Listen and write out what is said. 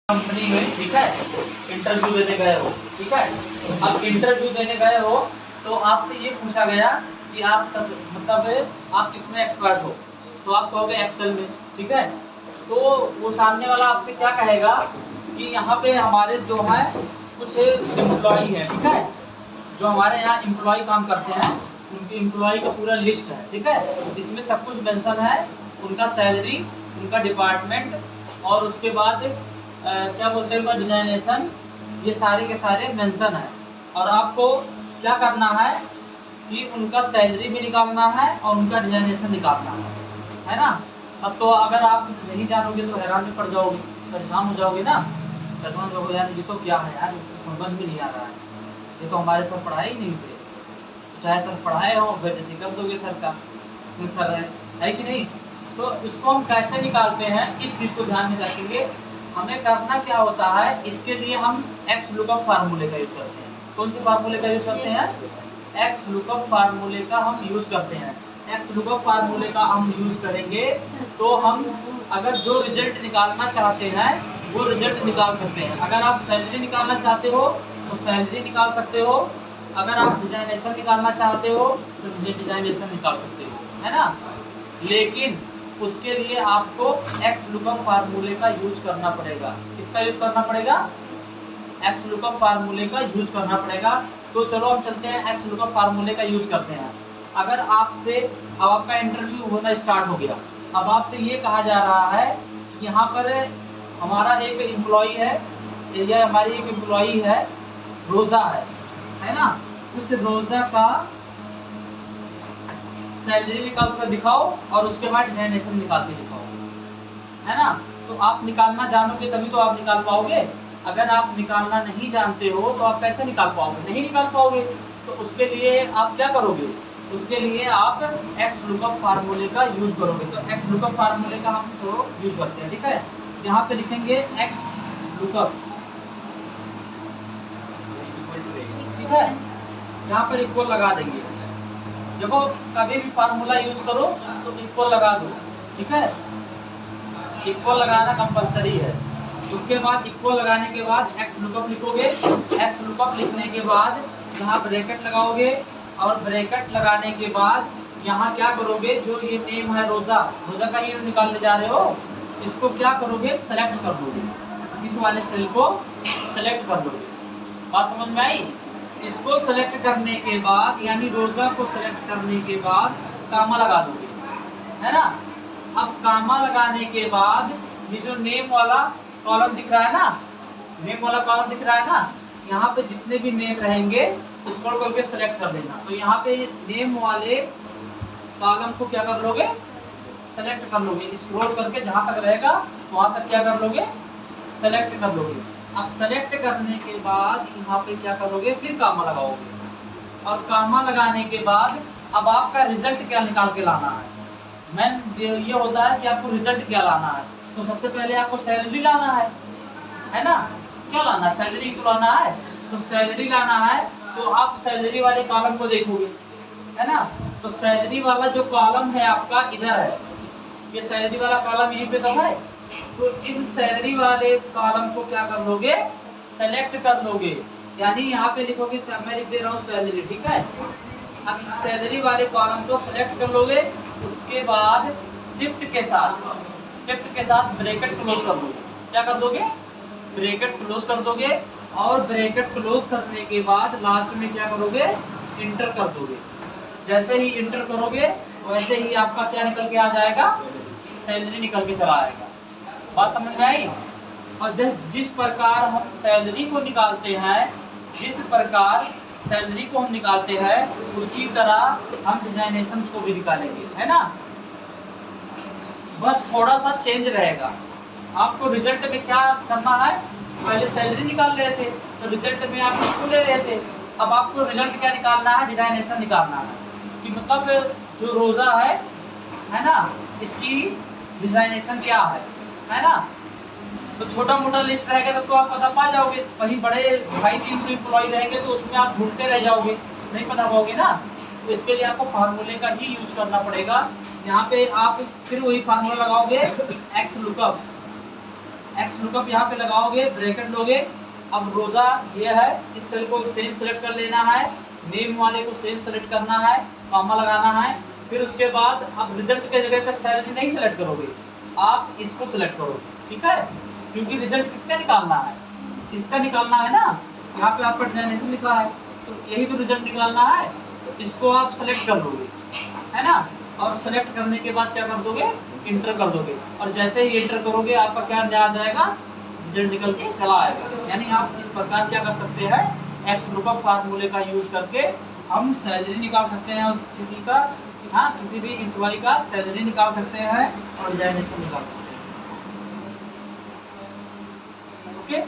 Company में, ठीक है, इंटरव्यू देने गए हो, ठीक है। अब इंटरव्यू देने गए हो तो आपसे ये पूछा गया कि आप सब मतलब आप किस में एक्सपर्ट हो, तो आप कहोगे एक्सेल में, ठीक है। तो वो सामने वाला आपसे क्या कहेगा कि यहाँ पे हमारे जो है कुछ एम्प्लॉई है, ठीक है, जो हमारे यहाँ एम्प्लॉई काम करते हैं उनकी एम्प्लॉई का पूरा लिस्ट है, ठीक है। इसमें सब कुछ मेंशन है, उनका सैलरी, उनका डिपार्टमेंट और उसके बाद क्या बोलते हैं उनका डिजाइनेशन, ये सारे के सारे मेंशन है। और आपको क्या करना है कि उनका सैलरी भी निकालना है और उनका डिजाइनेशन निकालना है ना। अब तो अगर आप नहीं जानोगे तो हैरान में पड़ जाओगे, परेशान हो जाओगे ना, परेशान हो जाओगे यार ये तो क्या है यार, ये तो समझ में नहीं आ रहा है, ये तो हमारे सर पढ़ाए ही नहीं थे। चाहे सर पढ़ाए हो बेइज्जती कर दोगे सर का, इसमें सर है कि नहीं। तो इसको हम कैसे निकालते हैं इस चीज़ को ध्यान में रखेंगे। हमें करना क्या होता है, इसके लिए हम एक्स लुकअप फार्मूले का यूज़ करते हैं। कौन से फार्मूले का यूज़ करते हैं? एक्स लुकअप फार्मूले का हम यूज़ करते हैं। एक्स लुकअप फार्मूले का हम यूज़ करेंगे तो हम अगर जो रिजल्ट निकालना चाहते हैं वो रिजल्ट निकाल सकते हैं। अगर आप सैलरी निकालना चाहते हो तो सैलरी निकाल सकते हो, अगर आप डिजाइनेशन निकालना चाहते हो तो डिजाइनेशन निकाल सकते हो, है ना। लेकिन उसके लिए आपको एक्स लुकअप फार्मूले का यूज करना पड़ेगा। किसका यूज करना पड़ेगा? एक्स लुकअप फार्मूले का यूज करना पड़ेगा। तो चलो हम चलते हैं एक्स लुकअप फार्मूले का यूज करते हैं। अगर आपसे अब आपका इंटरव्यू होना स्टार्ट हो गया, अब आपसे ये कहा जा रहा है कि यहाँ पर हमारा एक एम्प्लॉई है, यह हमारी एक एम्प्लॉई है रोज़ा है ना। उस रोज़ा का सैलरी निकाल कर दिखाओ और उसके बाद डिजाइनेशन निकाल के दिखाओ, है ना। तो आप निकालना जानोगे तभी तो आप निकाल पाओगे। अगर आप निकालना नहीं जानते हो तो आप कैसे निकाल पाओगे? नहीं निकाल पाओगे। तो उसके लिए आप क्या करोगे? उसके लिए आप एक्स लुकअप फार्मूले का यूज करोगे। तो एक्स लुकअप फार्मूले का हम तो यूज करते हैं, ठीक है। यहाँ पे लिखेंगे एक्स लुकअप, ठीक है, यहाँ पर इक्वल लगा देंगे। देखो कभी भी फार्मूला यूज करो तो इक्वल लगा दो, ठीक है, इक्वल लगाना कंपलसरी है। उसके बाद इक्वल लगाने के बाद एक्स लुकअप लिखोगे। एक्स लुकअप लिखने के बाद यहाँ ब्रैकेट लगाओगे और ब्रैकेट लगाने के बाद यहाँ क्या करोगे, जो ये नेम है रोज़ा, रोज़ा का ये निकालने जा रहे हो, इसको क्या करोगे? सेलेक्ट कर लोगे, इस वाले सेल को सेलेक्ट कर लोगे। बात समझ में आई? इसको सेलेक्ट करने के बाद यानी रोज़ा को सेलेक्ट करने के बाद कामा लगा दोगे, है ना। अब कामा लगाने के बाद ये जो नेम वाला कॉलम दिख रहा है ना, नेम वाला कॉलम दिख रहा है ना, यहाँ पे जितने भी नेम रहेंगे स्क्रॉल करके सेलेक्ट कर देना। तो यहाँ पे नेम वाले कॉलम को क्या कर लोगे? सेलेक्ट कर लोगे। स्क्रॉल करके जहाँ तक रहेगा वहाँ तक क्या कर लोगे? सेलेक्ट कर लोगे। अब सेलेक्ट करने के बाद यहाँ पे क्या करोगे? फिर कामा लगाओगे और कामा लगाने के बाद अब आपका रिजल्ट क्या निकाल के लाना है। मैन ये होता है कि आपको रिजल्ट क्या लाना है। तो सबसे पहले आपको सैलरी लाना है ना। क्या लाना है? सैलरी तो लाना है। तो सैलरी लाना है तो आप सैलरी वाले कॉलम को देखोगे, है ना। तो सैलरी वाला जो कॉलम है आपका इधर है, ये सैलरी वाला कॉलम यहीं पे तो है। तो इस सैलरी वाले कॉलम को क्या कर लोगे? सेलेक्ट कर लोगे। यानी यहाँ पे लिखोगे, मैं लिख दे रहा हूँ सैलरी, ठीक है। अब सैलरी वाले कॉलम को सेलेक्ट कर लोगे। उसके बाद शिफ्ट के साथ ब्रैकेट क्लोज कर दोगे। क्या कर दोगे? ब्रैकेट क्लोज कर दोगे। और ब्रैकेट क्लोज करने के बाद लास्ट में क्या करोगे? इंटर कर दोगे। जैसे ही इंटर करोगे वैसे ही आपका क्या निकल के आ जाएगा? सैलरी निकल के चला आएगा। बात समझ में आई? और जिस प्रकार हम सैलरी को निकालते हैं, जिस प्रकार सैलरी को हम निकालते हैं उसी तरह हम डिजाइनेशन को भी निकालेंगे, है ना। बस थोड़ा सा चेंज रहेगा। आपको रिजल्ट में क्या करना है? पहले सैलरी निकाल रहे थे तो रिजल्ट में आप इसको ले रहे थे। अब आपको रिजल्ट क्या निकालना है? डिजाइनेशन निकालना है कि मतलब जो रोज़ा है ना, इसकी डिजाइनेशन क्या है ना। तो छोटा मोटा लिस्ट रहेगा तब तो आप पता पा जाओगे। वहीं बड़े 250-300 एम्प्लॉय रहेंगे तो उसमें आप ढूंढते रह जाओगे, नहीं पता पाओगे ना। तो इसके लिए आपको फार्मूले का ही यूज करना पड़ेगा। यहाँ पे आप फिर वही फार्मूला लगाओगे, एक्स लुकअप। एक्स लुकअप यहाँ पे लगाओगे, ब्रैकेट लोगे। अब रोजा ये है, इस सेल को सेम सेलेक्ट कर लेना है, नेम वाले को सेम सेलेक्ट करना है, कॉमा लगाना है। फिर उसके बाद अब रिजल्ट के जगह पे सैलरी नहीं सेलेक्ट करोगे, आप इसको सेलेक्ट करोगे, ठीक है, क्योंकि रिजल्ट किसका निकालना है, इसका निकालना है ना। यहाँ पे आपका डिजाइनेशन लिखा है तो यही तो रिजल्ट निकालना है, तो इसको आप सेलेक्ट कर लोगे, है ना। और सेलेक्ट करने के बाद क्या कर दोगे, इंटर कर दोगे, और जैसे ही इंटर करोगे आपका क्या आ जाएगा, रिजल्ट निकल के चला आएगा। यानी आप इस प्रकार क्या कर सकते हैं, एक्स लुकअप फार्मूले का यूज करके हम सैलरी निकाल सकते हैं उस किसी का, हाँ किसी भी एम्प्लॉय का सैलरी निकाल सकते हैं और डिजाइनेशन निकाल सकते हैं। ओके।